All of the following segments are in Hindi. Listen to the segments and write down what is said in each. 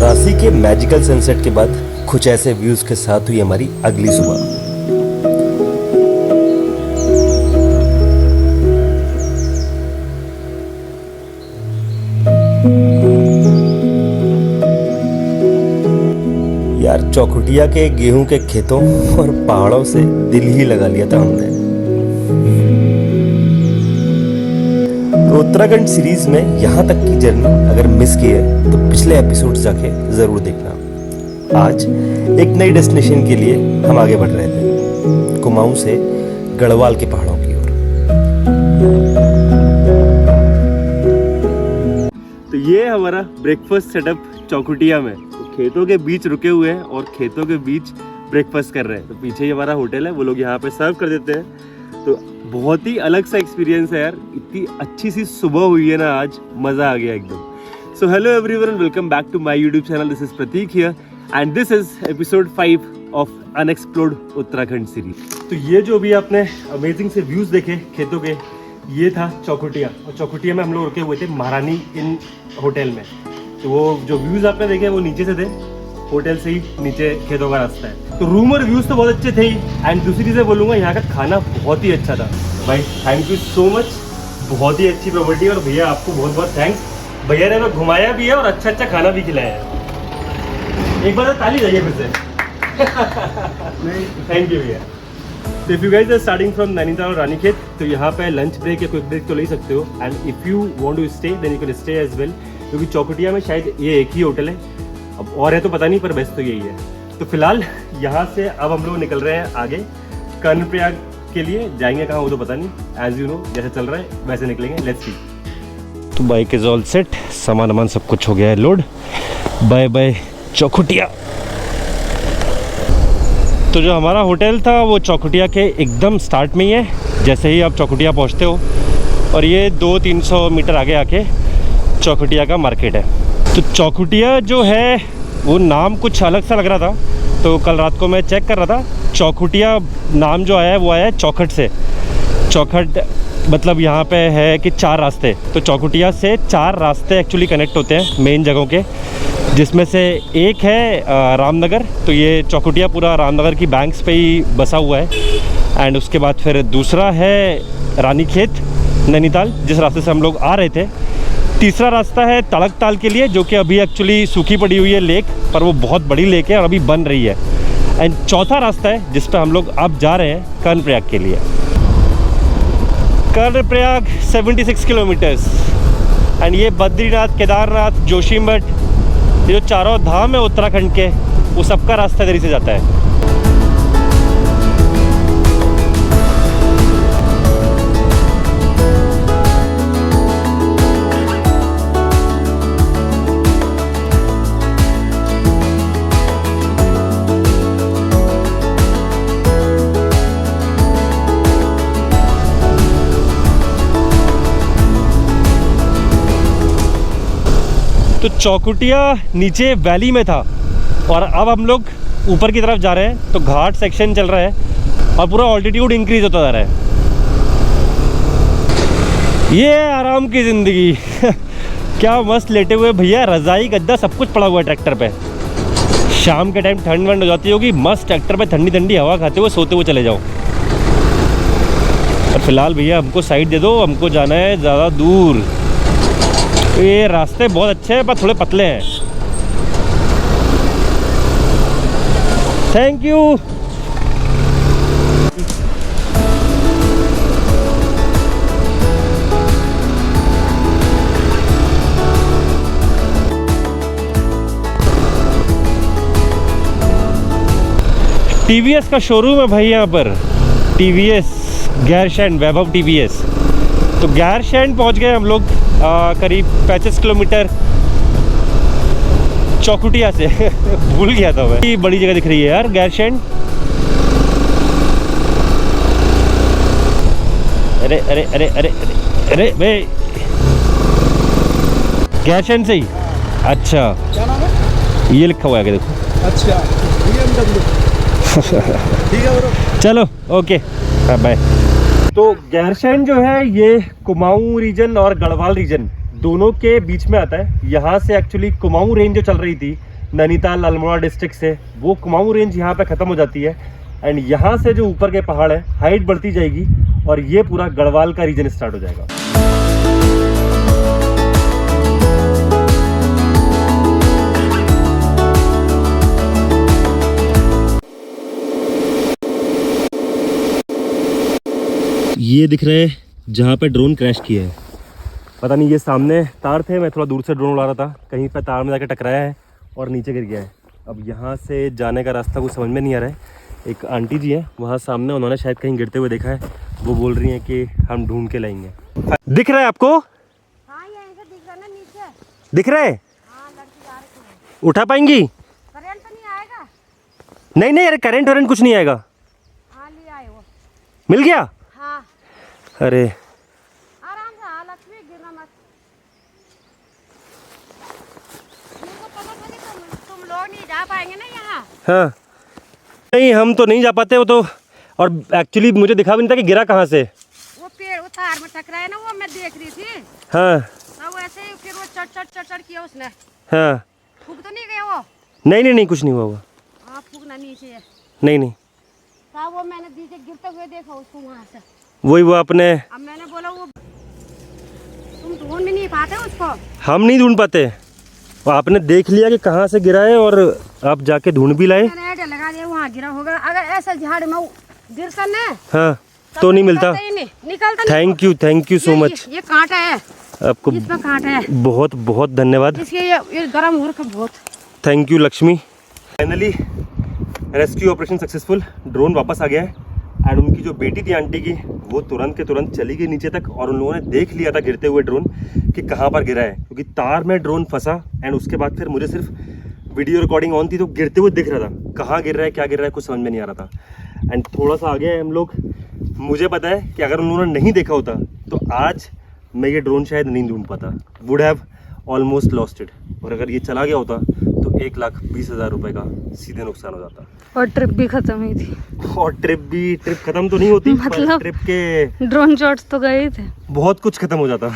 चौरासी के मैजिकल सनसेट के बाद कुछ ऐसे व्यूज के साथ हुई हमारी अगली सुबह। यार चौखुटिया के गेहूं के खेतों और पहाड़ों से दिल ही लगा लिया था हमने। तो उत्तराखंड सीरीज में यहाँ तक की जर्नी अगर मिस की है तो पिछले एपिसोड जाके जरूर देखना। आज एक नई डेस्टिनेशन के लिए हम आगे बढ़ रहे थे, कुमाऊं से गढ़वाल के पहाड़ों की ओर। तो ये हमारा ब्रेकफास्ट सेटअप चौखुटिया में, तो खेतों के बीच रुके हुए हैं और खेतों के बीच ब्रेकफास्ट कर रहे हैं। तो पीछे ही हमारा होटल है, वो लोग यहाँ पे सर्व कर देते हैं। तो बहुत ही अलग सा एक्सपीरियंस है यार, इतनी अच्छी सी सुबह हुई है ना आज, मज़ा आ गया एकदम। So hello everyone, welcome back to my YouTube channel. This is Prateek here and this is episode 5 of unexplored Uttarakhand series. तो ये जो भी आपने अमेजिंग से व्यूज़ देखे खेतों के, ये था चौखुटिया। और चौखुटिया में हम लोग रुके हुए थे महारानी इन होटल में। तो वो जो व्यूज़ आपने देखे वो नीचे से थे, होटल से ही नीचे खेतों का रास्ता है। तो रूम और व्यूज़ तो बहुत अच्छे थे ही, एंड दूसरी चीज़ें बोलूँगा यहाँ का खाना बहुत ही अच्छा था भाई। थैंक यू सो मच, बहुत ही अच्छी प्रॉपर्टी। और भैया आपको बहुत बहुत थैंक्स, भैया ने हमें घुमाया भी है और अच्छा अच्छा खाना भी खिलाया है। एक बार ताली जाइए फिर से। थैंक यू भैया। तो if you guys are starting from Nainital और रानीखेत, तो यहाँ पे लंच ब्रेक या क्विक ब्रेक तो ले सकते हो, and if you want to stay then you can stay as well. क्योंकि चौखुटिया में शायद ये एक ही होटल है, अब और है तो पता नहीं, पर बेस्ट तो यही है। तो फिलहाल यहाँ से अब हम लोग निकल रहे हैं आगे कर्णप्रयाग के लिए। जाएंगे कहाँ वो तो पता नहीं, एज यू नो जैसे चल रहा है वैसे निकलेंगे। Let's see. तो बाइक इज ऑल सेट, सामान वामान सब कुछ हो गया है लोड। Bye bye Chaukhutia. तो जो हमारा होटल था वो चौखुटिया के एकदम स्टार्ट में ही है। जैसे ही आप चौखुटिया पहुँचते हो और ये 200-300 मीटर आगे आके चौखुटिया का मार्केट है। तो चौखुटिया जो है वो नाम कुछ अलग सा लग रहा था, तो कल रात को मैं चेक कर रहा था। चौखुटिया नाम जो आया है वो आया है चौखट से। चौखट मतलब यहाँ पे है कि 4 रास्ते, तो चौखुटिया से 4 रास्ते एक्चुअली कनेक्ट होते हैं मेन जगहों के, जिसमें से एक है रामनगर। तो ये चौखुटिया पूरा रामनगर की बैंक्स पे ही बसा हुआ है। एंड उसके बाद फिर दूसरा है रानीखेत नैनीताल, जिस रास्ते से हम लोग आ रहे थे। तीसरा रास्ता है तड़कताल के लिए, जो कि अभी एक्चुअली सूखी पड़ी हुई है लेक, पर वो बहुत बड़ी लेक है और अभी बन रही है। एंड चौथा रास्ता है जिस पे हम लोग अब जा रहे हैं कर्णप्रयाग के लिए। कर्णप्रयाग 76 किलोमीटर्स। एंड ये बद्रीनाथ, केदारनाथ, जोशीमठ, ये जो चारों धाम है उत्तराखंड के, वो सबका रास्ता इधर ही से जाता है। तो चौखुटिया नीचे वैली में था और अब हम लोग ऊपर की तरफ जा रहे हैं। तो घाट सेक्शन चल रहा है और पूरा ऑल्टीट्यूड इंक्रीज होता जा रहा है। ये आराम की ज़िंदगी। क्या मस्त लेटे हुए भैया, रज़ाई गद्दा सब कुछ पड़ा हुआ है ट्रैक्टर पे। शाम के टाइम ठंड वंड हो जाती होगी, मस्त ट्रैक्टर पे ठंडी ठंडी हवा खाते हुए सोते हुए चले जाओ। और फिलहाल भैया हमको साइड दे दो, हमको जाना है ज़्यादा दूर। तो ये रास्ते बहुत अच्छे हैं पर थोड़े पतले हैं। Thank you. टीवीएस का शोरूम है भाई यहाँ पर, टीवीएस गैरसैंण, वैभव टीवीएस। तो गैरसैंण पहुँच गए हम लोग करीब 35 किलोमीटर चौखुटिया से। भूल गया था मैं, बड़ी जगह दिख रही है यार गैरसैंण। अरे अरे अरे अरे अरे अरे भाई, गैरसैंण से ही। अच्छा क्या नाम है? ये लिखा हुआ है देखो। अच्छा ठीक है ब्रो, चलो ओके बाय। तो गैरसैंण जो है ये कुमाऊं रीजन और गढ़वाल रीजन दोनों के बीच में आता है। यहाँ से एक्चुअली कुमाऊं रेंज जो चल रही थी नैनीताल अल्मोड़ा डिस्ट्रिक्ट से, वो कुमाऊं रेंज यहाँ पे ख़त्म हो जाती है एंड यहाँ से जो ऊपर के पहाड़ है हाइट बढ़ती जाएगी और ये पूरा गढ़वाल का रीजन स्टार्ट हो जाएगा। ये दिख रहे है जहाँ पे ड्रोन क्रैश किया है, पता नहीं ये सामने तार थे, मैं थोड़ा दूर से ड्रोन उड़ा रहा था, कहीं पे तार में जाकर टकराया है और नीचे गिर गया है। अब यहाँ से जाने का रास्ता कुछ समझ में नहीं आ रहा है। एक आंटी जी है वहाँ सामने, उन्होंने शायद कहीं गिरते हुए देखा है, वो बोल रही हैं कि हम ढूंढ के लाएंगे। दिख रहा है आपको? हाँ, यहीं से दिख रहा है ना नीचे। दिख रहा है? हाँ, लड़की जा रही है। उठा पाएंगी? करंट तो नहीं आएगा? नहीं अरे करंट वरेंट कुछ नहीं आएगा। हाँ, ले आए वो। मिल गया? हाँ। अरे आराम से। हाँ लक्ष्मी, गिरना मत। मुझको पता था कि तुम लोग नहीं जा पाएंगे ना यहाँ। हाँ नहीं, हम तो नहीं जा पाते वो तो, और एक्चुअली मुझे दिखा भी नहीं था कि गिरा कहाँ से। वो पेड़, वो तार में टकराया ना, वो मैं देख रही थी। हाँ तो वैसे ही फिर वो चढ़ किया उसने। हाँ। फूक तो नहीं गया वो? नहीं कुछ नहीं हुआ वो। हाँ, फूकना नीचे है। नहीं तो वो मैंने नीचे गिरते हुए देखा उसको वहाँ से। वही वो अपने, अब मैंने बोला वो तुम ढूंढ भी नहीं पाते उसको। हम नहीं ढूंढ पाते, वो आपने देख लिया कि कहाँ से गिरा है और आप जाके ढूंढ भी लाए। मैंने आइडिया लगा दिया वहाँ गिरा होगा। अगर ऐसा झाड़ में गिरता ना, हाँ तो नहीं मिलता। निकलता। Thank you so much. ये कांटा है, आपको इसमें कांटा है। बहुत बहुत धन्यवाद। इसके ये गर्म हो रखा बहुत। Thank you Lakshmi. Finally rescue operation successful, drone वापस आ गया है एंड उनकी जो बेटी थी आंटी की, वो तुरंत के तुरंत चली गई नीचे तक और उन लोगों ने देख लिया था गिरते हुए ड्रोन कि कहाँ पर गिरा है, क्योंकि तार में ड्रोन फंसा एंड उसके बाद फिर मुझे सिर्फ वीडियो रिकॉर्डिंग ऑन थी तो गिरते हुए दिख रहा था, कहाँ गिर रहा है क्या गिर रहा है कुछ समझ में नहीं आ रहा था। एंड थोड़ा सा आगे हम लोग, मुझे पता है कि अगर उन्होंने नहीं देखा होता तो आज मैं ये ड्रोन शायद नहीं ढूंढ पाता, would have almost lost it. और अगर ये चला गया होता तो 1,20,000 रुपये का सीधे नुकसान हो जाता। और ट्रिप भी खत्म हुई थी। और ट्रिप खत्म तो नहीं होती, मतलब ट्रिप के ड्रोन शॉट्स तो गए थे, बहुत कुछ खत्म हो जाता।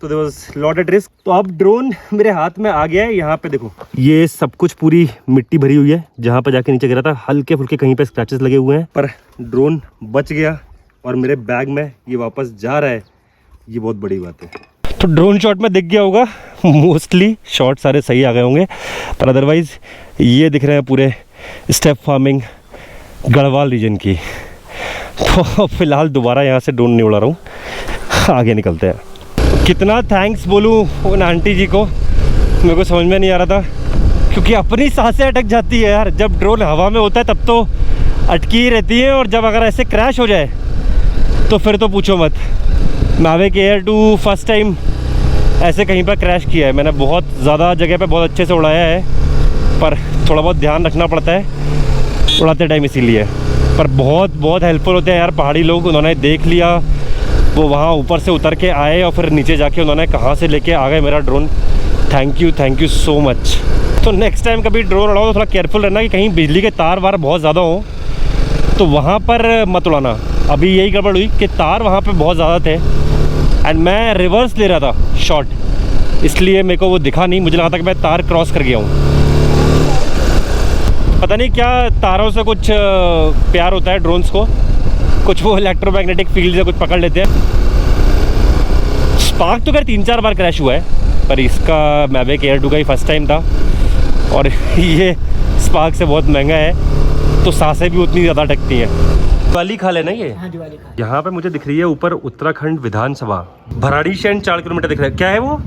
तो there was lot at risk. तो अब ड्रोन मेरे हाथ में आ गया है। यहाँ पे देखो ये सब कुछ पूरी मिट्टी भरी हुई है, जहाँ पे जाके नीचे गिरा था हल्के फुल्के कहीं पे स्क्रैचेस लगे हुए हैं, पर ड्रोन बच गया और मेरे बैग में ये वापस जा रहा है, ये बहुत बड़ी बात है। तो ड्रोन शॉट में दिख गया होगा, मोस्टली शॉट सारे सही आ गए होंगे, पर अदरवाइज ये दिख रहे हैं पूरे स्टेप फार्मिंग गढ़वाल रीजन की। तो फिलहाल दोबारा यहाँ से ड्रोन नहीं उड़ा रहा हूँ, आगे निकलते हैं। कितना थैंक्स बोलूँ उन आंटी जी को, मेरे को समझ में नहीं आ रहा था, क्योंकि अपनी सांसें अटक जाती है यार। जब ड्रोन हवा में होता है तब तो अटकी ही रहती है, और जब अगर ऐसे क्रैश हो जाए तो फिर तो पूछो मत। मैविक एयर 2 फर्स्ट टाइम ऐसे कहीं पर क्रैश किया है। मैंने बहुत ज़्यादा जगह पे बहुत अच्छे से उड़ाया है, पर थोड़ा बहुत ध्यान रखना पड़ता है उड़ाते टाइम, इसीलिए। पर बहुत हेल्पफुल होते हैं यार पहाड़ी लोग, उन्होंने देख लिया, वो वहाँ ऊपर से उतर के आए और फिर नीचे जाके उन्होंने कहाँ से लेके आ गए मेरा drone. Thank you so much. तो नेक्स्ट टाइम कभी ड्रोन उड़ाओ तो थोड़ा केयरफुल रहना कि कहीं बिजली के तार वार बहुत ज़्यादा हो तो वहाँ पर मत उड़ाना। अभी यही गड़बड़ हुई कि तार वहाँ पे बहुत ज़्यादा थे एंड मैं रिवर्स ले रहा था शॉट, इसलिए मेरे को वो दिखा नहीं, मुझे लगा था कि मैं तार क्रॉस कर गया हूँ। पता नहीं क्या तारों से कुछ प्यार होता है ड्रोन्स को, कुछ वो इलेक्ट्रोमैग्नेटिक फील्ड से कुछ पकड़ लेते हैं। स्पार्क तो खैर 3-4 बार क्रैश हुआ है, पर इसका मैविक एयर 2 का ही फर्स्ट टाइम था, और ये स्पार्क से बहुत महंगा है, तो सांसें भी उतनी ज़्यादा अटकती हैं। दिवाली खा लेना ये। हाँ, दिवाली खा। यहाँ पे मुझे दिख रही है ऊपर उत्तराखंड विधानसभा, भराड़ीसैंण 4 किलोमीटर दिख रहा है। क्या है वो?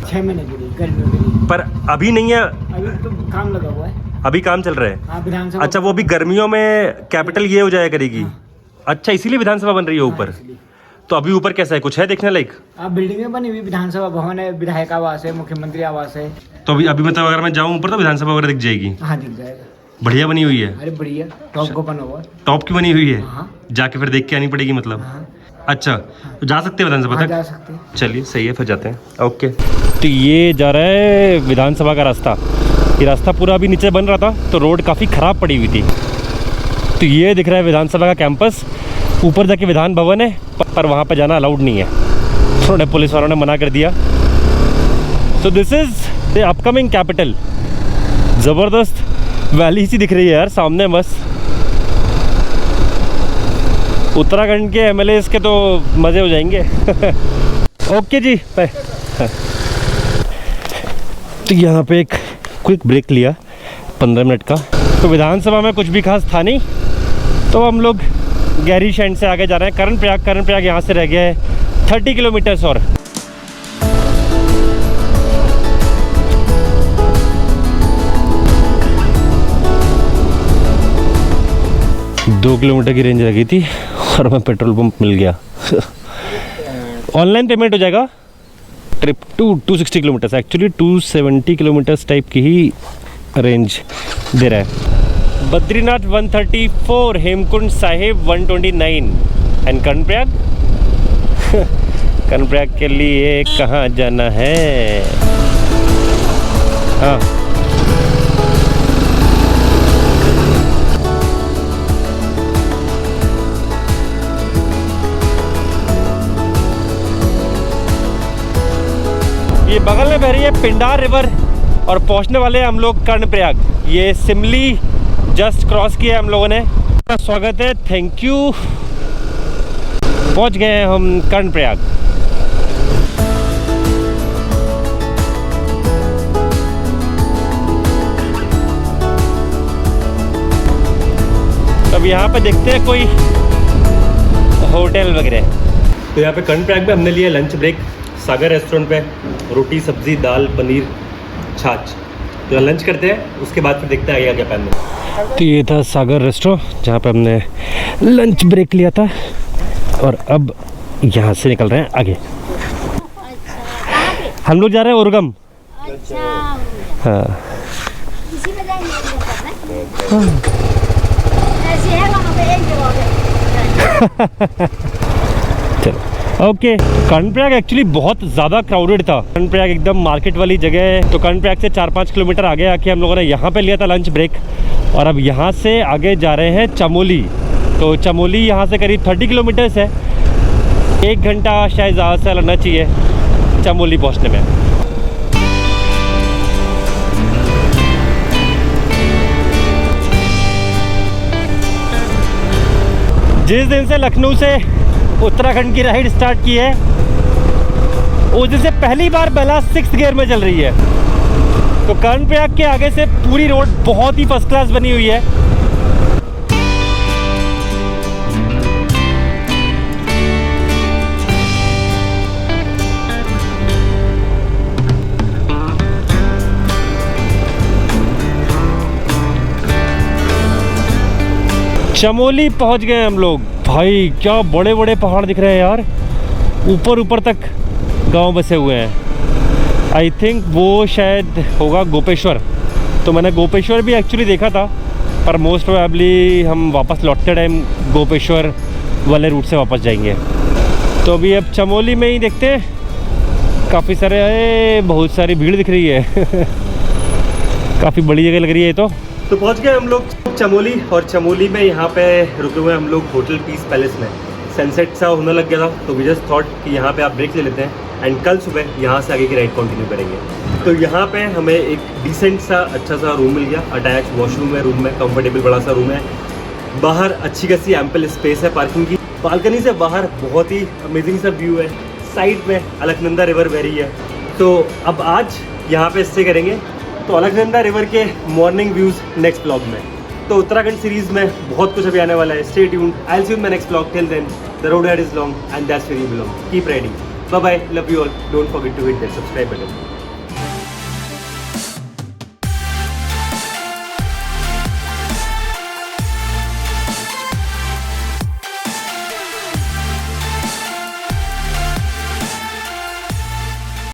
6 महीने के लिए, गर्मियों के लिए। पर अभी नहीं है, अभी तो काम लगा हुआ है, अभी काम चल रहा है। हाँ, विधानसभा। अच्छा, वो भी गर्मियों में कैपिटल ये हो जाया करेगी। अच्छा, इसीलिए विधानसभा बन रही है ऊपर। तो अभी ऊपर कैसा है, कुछ है देखने लायक? बिल्डिंगें बनी हुई, विधानसभा भवन है, विधायक आवास है, मुख्यमंत्री आवास है। तो अभी मतलब अगर मैं जाऊँ ऊपर तो विधानसभा वगैरह दिख जाएगी? हाँ, दिख जाएगा। बढ़िया बनी हुई है। अरे बढ़िया, टॉप को बना हुआ है। टॉप की बनी हुई है? हाँ। जाके फिर देख के आनी पड़ेगी मतलब? हाँ। अच्छा, तो जा सकते हैं विधानसभा हाँ, तक? जा सकते हैं। चलिए सही है, फिर जाते हैं। ओके। तो ये जा रहा है विधानसभा का रास्ता। ये रास्ता पूरा अभी नीचे बन रहा था तो रोड काफ़ी ख़राब पड़ी हुई थी। तो ये दिख रहा है विधानसभा का कैंपस, ऊपर जाके विधान भवन है, पर वहाँ पर जाना अलाउड नहीं है, थोड़े पुलिस वालों ने मना कर दिया। तो दिस इज़ ये अपकमिंग कैपिटल, ज़बरदस्त वैली सी दिख रही है यार सामने। बस उत्तराखंड के एमएलए के तो मज़े हो जाएंगे। ओके जी, बाय। तो यहाँ पे एक क्विक ब्रेक लिया 15 मिनट का। तो विधानसभा में कुछ भी खास था नहीं, तो हम लोग गैरीशैंड से आगे जा रहे हैं कर्ण प्रयाग यहाँ से रह गया है 30 किलोमीटर्स और। 2 किलोमीटर की रेंज लगी थी और हमें पेट्रोल पंप मिल गया। ऑनलाइन पेमेंट हो जाएगा। Trip to 260 kilometres, actually 270 kilometres type की ही रेंज दे रहा है। बद्रीनाथ 134, हेमकुंड साहिब 129 एंड कर्णप्रयाग। कर्णप्रयाग के लिए कहाँ जाना है? हाँ, ये बगल में बह रही है पिंडार रिवर और पहुंचने वाले हैं हम लोग कर्णप्रयाग। ये सिमली जस्ट क्रॉस किया हम लोगों ने। स्वागत है, थैंक यू। पहुंच गए हैं हम कर्णप्रयाग। अब यहाँ पे देखते हैं कोई होटल वगैरह। तो यहाँ पे कर्णप्रयाग में हमने लिया लंच ब्रेक सागर रेस्टोरेंट पे। रोटी, सब्जी, दाल, पनीर, छाछ। तो लंच करते हैं, उसके बाद फिर देखते हैं आगे क्या प्लान है। तो ये था सागर रेस्टोरेंट जहाँ पे हमने लंच ब्रेक लिया था और अब यहाँ से निकल रहे हैं आगे। हम लोग जा रहे हैं उर्गम। हाँ, इसी में जाएंगे। ऐसे है वहाँ पे एक जगह। चलो ओके। कर्णप्रयाग एक्चुअली बहुत ज़्यादा क्राउडेड था। कर्णप्रयाग एकदम मार्केट वाली जगह है। तो कर्णप्रयाग से 4-5 किलोमीटर आगे आके हम लोगों ने यहाँ पे लिया था लंच ब्रेक और अब यहाँ से आगे जा रहे हैं चमोली। तो चमोली यहाँ से करीब 30 किलोमीटर्स है। 1 घंटा शायद ज़्यादा से लगना चाहिए चमोली पहुँचने में। जिस दिन से लखनऊ से उत्तराखंड की राइड स्टार्ट की है उस दिन से पहली बार बेला 6th गियर में चल रही है। तो कर्णप्रयाग के आगे से पूरी रोड बहुत ही फर्स्ट क्लास बनी हुई है। चमोली पहुंच गए हम लोग। भाई क्या बड़े बड़े पहाड़ दिख रहे हैं यार, ऊपर ऊपर तक गांव बसे हुए हैं। आई थिंक वो शायद होगा गोपेश्वर। तो मैंने गोपेश्वर भी एक्चुअली देखा था, पर मोस्ट प्रोबेबली हम वापस लौटते टाइम गोपेश्वर वाले रूट से वापस जाएंगे। तो अभी अब चमोली में ही देखते हैं। काफ़ी सारे बहुत सारी भीड़ दिख रही है। काफ़ी बड़ी जगह लग रही है ये तो पहुंच गए हम लोग चमोली। और चमोली में यहाँ पे रुके हुए हम लोग होटल पीस पैलेस में। सनसेट सा होने लग गया था तो वी जस्ट थॉट कि यहाँ पे आप ब्रेक ले लेते हैं एंड कल सुबह यहाँ से आगे की राइड कंटिन्यू करेंगे। तो यहाँ पे हमें एक डिसेंट सा अच्छा सा रूम मिल गया। अटैच वॉशरूम है रूम में, कंफर्टेबल बड़ा सा रूम है। बाहर अच्छी खासी एम्पल स्पेस है पार्किंग की। बालकनी से बाहर बहुत ही अमेजिंग सा व्यू है। साइड में अलकनंदा रिवर बह रही है। तो अब आज यहाँ पे स्टे करेंगे। तो अलकनंदा रिवर के मॉर्निंग व्यूज़ नेक्स्ट ब्लॉग में। तो उत्तराखंड सीरीज़ में बहुत कुछ अभी आने वाला है। Stay tuned, I will see you in my next blog. Till then the road ahead is long and that's where you belong. Keep riding. Bye bye, love you all. Don't forget to hit that subscribe button.